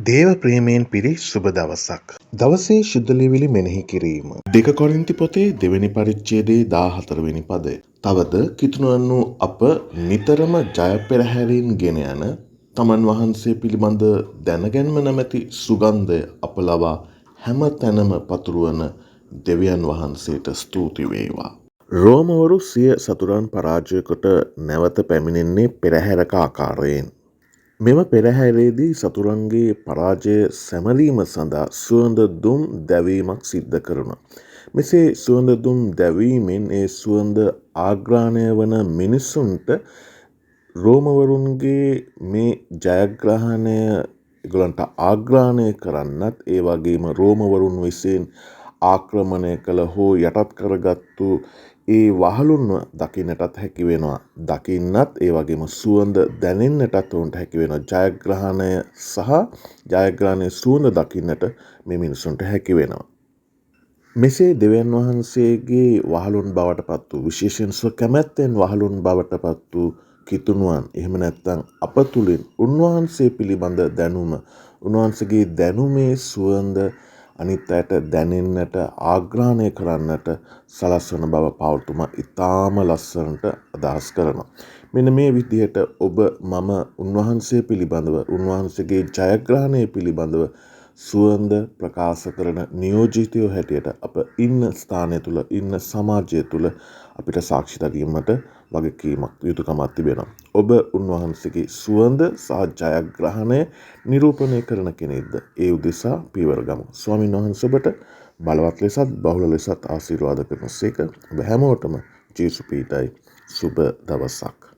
දේව ප්‍රේමයෙන් පිරි සුබ දවසක්. දවසේ ශුද්ධලිවිලි මෙනෙහි කිරීම. දෙක කොරින්ති පොතේ දෙවැනි පරිච්ඡේදයේ 14 වෙනි පදය. තවද කිතුණුවන් වූ අප නිතරම ජය පෙරහැරින් ගෙන යන තමන් වහන්සේ පිළිබඳ දැනගැන්ම නැමැති සුගන්ධය අප ලවා හැම තැනම පතුරවන දෙවියන් වහන්සේට ස්තුති වේවා. රෝමවරු සිය සතුරන් පරාජය කොට නැවත පැමිණෙන්නේ පෙරහැරක ආකාරයෙන්. මෙම පෙරහැරේදී සතුරන්ගේ පරාජය සැමලීම සඳහා සුවඳ දුම් දැවීමක් සිද්ධ කරනවා. මෙසේ සුවඳ දුම් දැවීමෙන් ඒ සුවඳ ආග්‍රාණය වන මිනිසුන්ට රෝමවරුන්ගේ මේ ජයග්‍රහණය ඒගොල්ලන්ට ආග්‍රාණය කරන්නත් ඒ වගේම රෝමවරුන් විසින් ආක්‍රමණය කළ හෝ යටත් කරගත්තු ඒ වහලුන්ව දකින්නටත් හැකි වෙනවා. දකින්නත් ඒ වගේම සුවඳ දැනෙන්නටත් උන්ට හැකි වෙනවා. ජයග්‍රහණය සහ ජයග්‍රහණයේ සුවඳ දකින්නට මේ මිනිසුන්ට හැකි වෙනවා. මෙසේ දෙවියන් වහන්සේගේ වහලුන් බවට පත් වූ විශේෂයෙන් කැමැත්තෙන් වහලුන් බවට පත් වූ කිතුණුවන් එහෙම නැත්නම් අප තුලින් උන්වහන්සේ පිළිබඳ දැනුම උන්වහන්සේගේ දැනුමේ සුවඳ අනිත් අයට දැනෙන්නට ආග්‍රහණය කරන්නට සලස්වන බව පවුල්තුමා ඉතාම ලස්සනට අදහස් කරනවා. මෙන්න මේ විදිහට ඔබ මම උන්වහන්සේ පිළිබඳව උන්වහන්සේගේ ජයග්‍රහණය පිළිබඳව සුවඳ ප්‍රකාශ කරන නියෝජිතයෝ හැටියට අප ඉන්න ස්ථානය තුළ ඉන්න සමාජය තුළ අපිට සාක්ෂි දරීමට වගකීමක් යුතුකමක් තිබෙනවා. ඔබ උන්වහන්සේගේ සුවඳ සහ ජයග්‍රහණය නිරූපණය කරන කෙනෙක්ද? ඒ උදෙසා පියවර ගමු. ස්වාමීන් වහන්සේ ඔබට බලවත් ලෙසත් බහුල ලෙසත් ආශිර්වාද කරනසේක. ඔබ හැමෝටම ජේසු පීඨයි සුබ දවසක්.